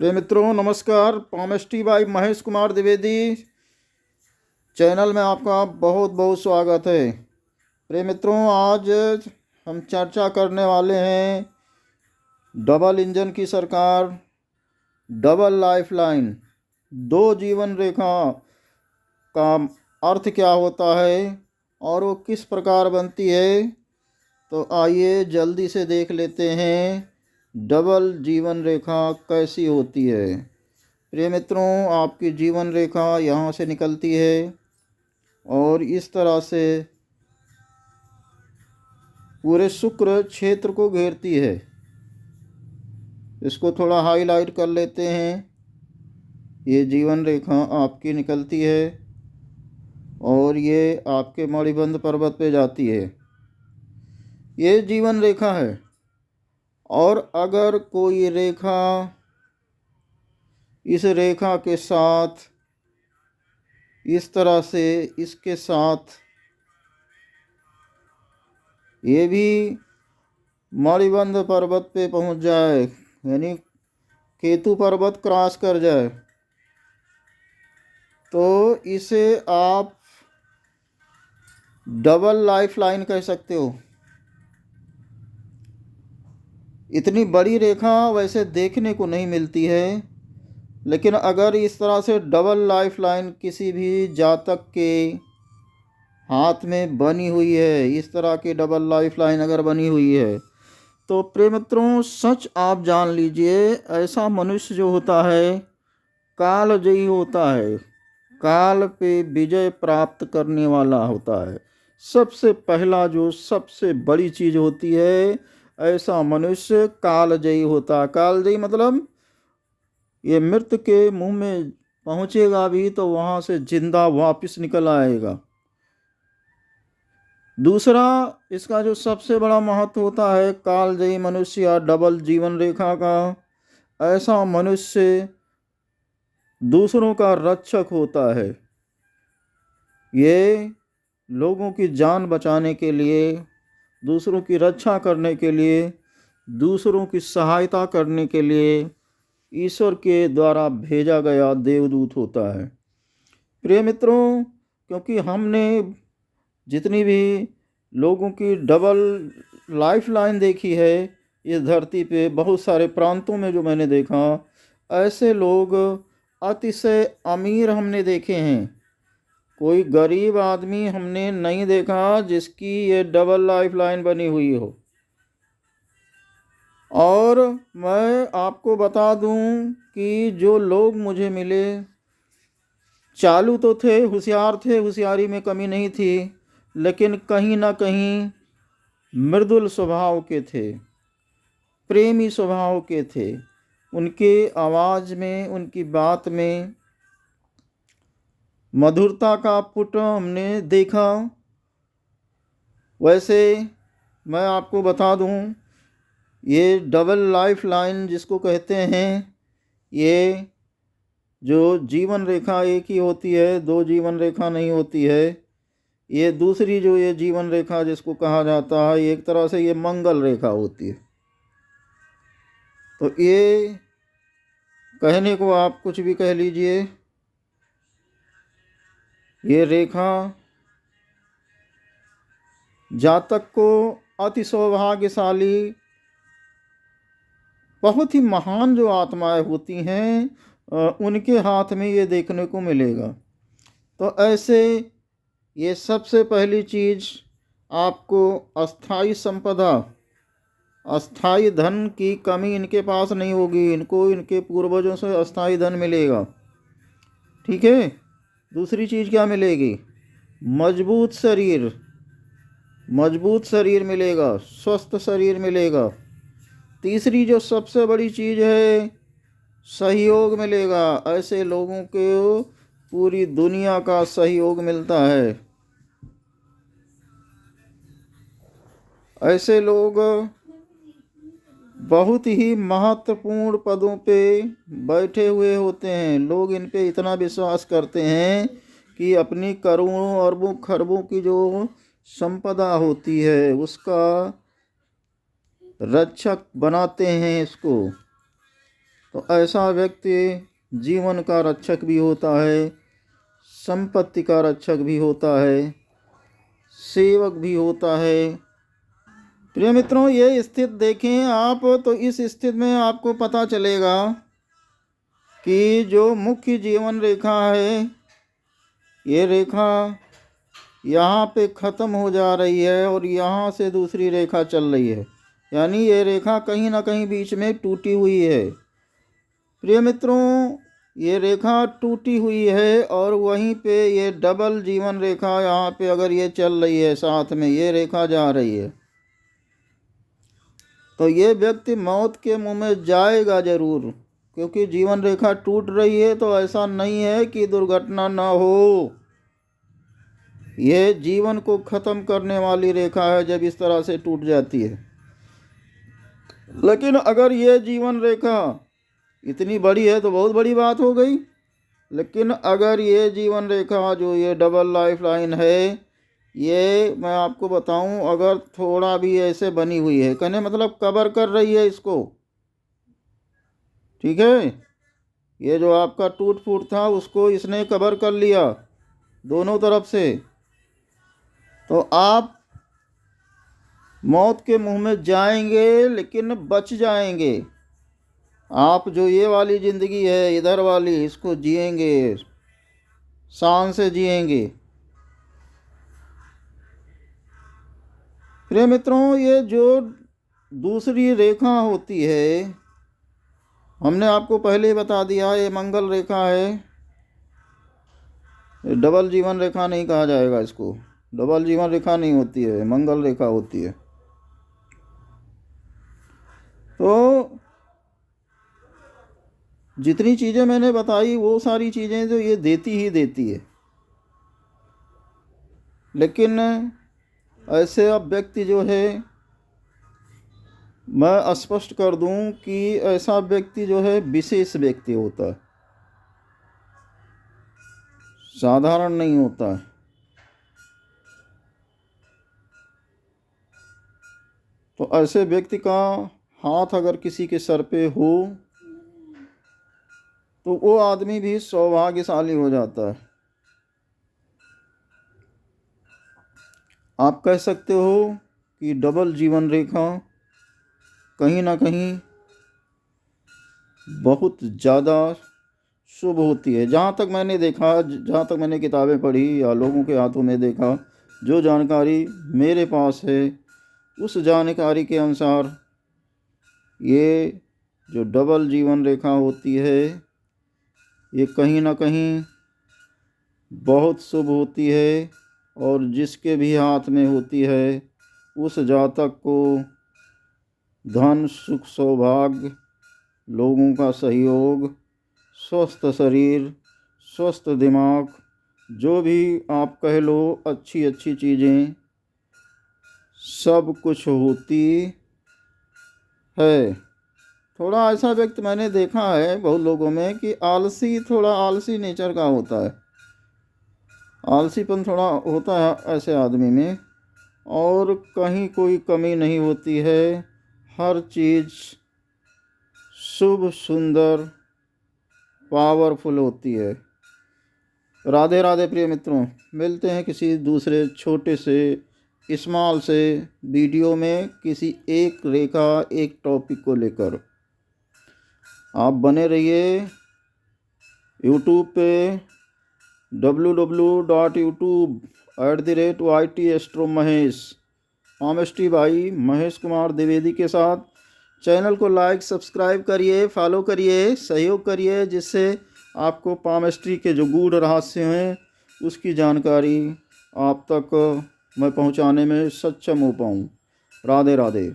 प्रिय मित्रों नमस्कार। पॉमेस्ट्री बाई महेश कुमार द्विवेदी चैनल में आपका बहुत बहुत स्वागत है। प्रिय मित्रों, आज हम चर्चा करने वाले हैं डबल इंजन की सरकार, डबल लाइफलाइन, दो जीवन रेखा का अर्थ क्या होता है और वो किस प्रकार बनती है। तो आइए जल्दी से देख लेते हैं डबल जीवन रेखा कैसी होती है। प्रिय मित्रों, आपकी जीवन रेखा यहाँ से निकलती है और इस तरह से पूरे शुक्र क्षेत्र को घेरती है। इसको थोड़ा हाईलाइट कर लेते हैं। ये जीवन रेखा आपकी निकलती है और ये आपके मणिबंध पर्वत पे जाती है। ये जीवन रेखा है। और अगर कोई रेखा इस रेखा के साथ इस तरह से इसके साथ ये भी मणिबंध पर्वत पे पहुंच जाए, यानी केतु पर्वत क्रॉस कर जाए, तो इसे आप डबल लाइफ लाइन कह सकते हो। इतनी बड़ी रेखा वैसे देखने को नहीं मिलती है, लेकिन अगर इस तरह से डबल लाइफ लाइन किसी भी जातक के हाथ में बनी हुई है, इस तरह की डबल लाइफ लाइन अगर बनी हुई है, तो प्रिय मित्रों सच आप जान लीजिए, ऐसा मनुष्य जो होता है कालजयी होता है, काल पे विजय प्राप्त करने वाला होता है। सबसे पहला जो सबसे बड़ी चीज़ होती है, ऐसा मनुष्य कालजयी होता है। कालजयी मतलब ये मृत्यु के मुंह में पहुंचेगा भी तो वहाँ से जिंदा वापस निकल आएगा। दूसरा, इसका जो सबसे बड़ा महत्व होता है कालजयी मनुष्य या डबल जीवन रेखा का, ऐसा मनुष्य दूसरों का रक्षक होता है। ये लोगों की जान बचाने के लिए, दूसरों की रक्षा करने के लिए, दूसरों की सहायता करने के लिए ईश्वर के द्वारा भेजा गया देवदूत होता है। प्रिय मित्रों, क्योंकि हमने जितनी भी लोगों की डबल लाइफ लाइन देखी है इस धरती पे, बहुत सारे प्रांतों में जो मैंने देखा, ऐसे लोग अतिशय अमीर हमने देखे हैं। कोई गरीब आदमी हमने नहीं देखा जिसकी ये डबल लाइफ लाइन बनी हुई हो। और मैं आपको बता दूं कि जो लोग मुझे मिले, चालू तो थे, होशियार थे, होशियारी में कमी नहीं थी, लेकिन कहीं ना कहीं मृदुल स्वभाव के थे, प्रेमी स्वभाव के थे। उनके आवाज़ में, उनकी बात में मधुरता का पुट हमने देखा। वैसे मैं आपको बता दूं, ये डबल लाइफ लाइन जिसको कहते हैं, ये जो जीवन रेखा एक ही होती है, दो जीवन रेखा नहीं होती है। ये दूसरी जो ये जीवन रेखा जिसको कहा जाता है, एक तरह से ये मंगल रेखा होती है। तो ये कहने को आप कुछ भी कह लीजिए, ये रेखा जातक को अति सौभाग्यशाली, बहुत ही महान जो आत्माएं होती हैं, उनके हाथ में ये देखने को मिलेगा। तो ऐसे ये सबसे पहली चीज़ आपको अस्थाई संपदा, अस्थाई धन की कमी इनके पास नहीं होगी। इनको इनके पूर्वजों से अस्थाई धन मिलेगा। ठीक है। दूसरी चीज़ क्या मिलेगी? मजबूत शरीर, मजबूत शरीर मिलेगा, स्वस्थ शरीर मिलेगा। तीसरी जो सबसे बड़ी चीज़ है, सहयोग मिलेगा। ऐसे लोगों को पूरी दुनिया का सहयोग मिलता है। ऐसे लोग बहुत ही महत्वपूर्ण पदों पे बैठे हुए होते हैं। लोग इन पे इतना विश्वास करते हैं कि अपनी करोड़ों अरबों खरबों की जो संपदा होती है उसका रक्षक बनाते हैं इसको। तो ऐसा व्यक्ति जीवन का रक्षक भी होता है, संपत्ति का रक्षक भी होता है, सेवक भी होता है। प्रिय मित्रों, ये स्थिति देखें आप, तो इस स्थिति में आपको पता चलेगा कि जो मुख्य जीवन रेखा है, ये रेखा यहाँ पे ख़त्म हो जा रही है और यहाँ से दूसरी रेखा चल रही है, यानी ये रेखा कहीं ना कहीं बीच में टूटी हुई है। प्रिय मित्रों, ये रेखा टूटी हुई है और वहीं पे ये डबल जीवन रेखा यहाँ पे अगर ये चल रही है, साथ में ये रेखा जा रही है, तो ये व्यक्ति मौत के मुंह में जाएगा ज़रूर, क्योंकि जीवन रेखा टूट रही है। तो ऐसा नहीं है कि दुर्घटना ना हो, ये जीवन को ख़त्म करने वाली रेखा है जब इस तरह से टूट जाती है। लेकिन अगर ये जीवन रेखा इतनी बड़ी है तो बहुत बड़ी बात हो गई। लेकिन अगर ये जीवन रेखा जो ये डबल लाइफ लाइन है, ये मैं आपको बताऊं, अगर थोड़ा भी ऐसे बनी हुई है, कहने मतलब कवर कर रही है इसको, ठीक है, ये जो आपका टूट फूट था उसको इसने कवर कर लिया दोनों तरफ से, तो आप मौत के मुंह में जाएंगे लेकिन बच जाएंगे। आप जो ये वाली ज़िंदगी है इधर वाली, इसको जिएंगे, शान से जिएंगे। प्रिय मित्रों, ये जो दूसरी रेखा होती है, हमने आपको पहले ही बता दिया, ये मंगल रेखा है। डबल जीवन रेखा नहीं कहा जाएगा इसको, डबल जीवन रेखा नहीं होती है, मंगल रेखा होती है। तो जितनी चीज़ें मैंने बताई वो सारी चीज़ें तो ये देती ही देती है। लेकिन ऐसे अब व्यक्ति जो है, मैं स्पष्ट कर दूं कि ऐसा व्यक्ति जो है विशेष व्यक्ति होता है, साधारण नहीं होता है। तो ऐसे व्यक्ति का हाथ अगर किसी के सर पे हो तो वो आदमी भी सौभाग्यशाली हो जाता है। आप कह सकते हो कि डबल जीवन रेखा कहीं ना कहीं बहुत ज़्यादा शुभ होती है। जहाँ तक मैंने देखा, जहाँ तक मैंने किताबें पढ़ी या लोगों के हाथों में देखा, जो जानकारी मेरे पास है, उस जानकारी के अनुसार ये जो डबल जीवन रेखा होती है, ये कहीं ना कहीं बहुत शुभ होती है। और जिसके भी हाथ में होती है, उस जातक को धन, सुख, सौभाग्य, लोगों का सहयोग, स्वस्थ शरीर, स्वस्थ दिमाग, जो भी आप कह लो, अच्छी अच्छी चीज़ें सब कुछ होती है। थोड़ा ऐसा व्यक्ति मैंने देखा है बहुत लोगों में कि आलसी, थोड़ा आलसी नेचर का होता है, आलसीपन थोड़ा होता है ऐसे आदमी में, और कहीं कोई कमी नहीं होती है। हर चीज़ शुभ, सुंदर, पावरफुल होती है। राधे राधे प्रिय मित्रों, मिलते हैं किसी दूसरे छोटे से स्मॉल से वीडियो में, किसी एक रेखा, एक टॉपिक को लेकर। आप बने रहिए यूट्यूब पे www.youtube@YTAstroMahesh, पामेस्ट्री भाई महेश कुमार द्विवेदी के साथ। चैनल को लाइक, सब्सक्राइब करिए, फॉलो करिए, सहयोग करिए, जिससे आपको पामेस्ट्री के जो गूढ़ रहस्य हैं उसकी जानकारी आप तक मैं पहुंचाने में सक्षम हो पाऊँ। राधे राधे।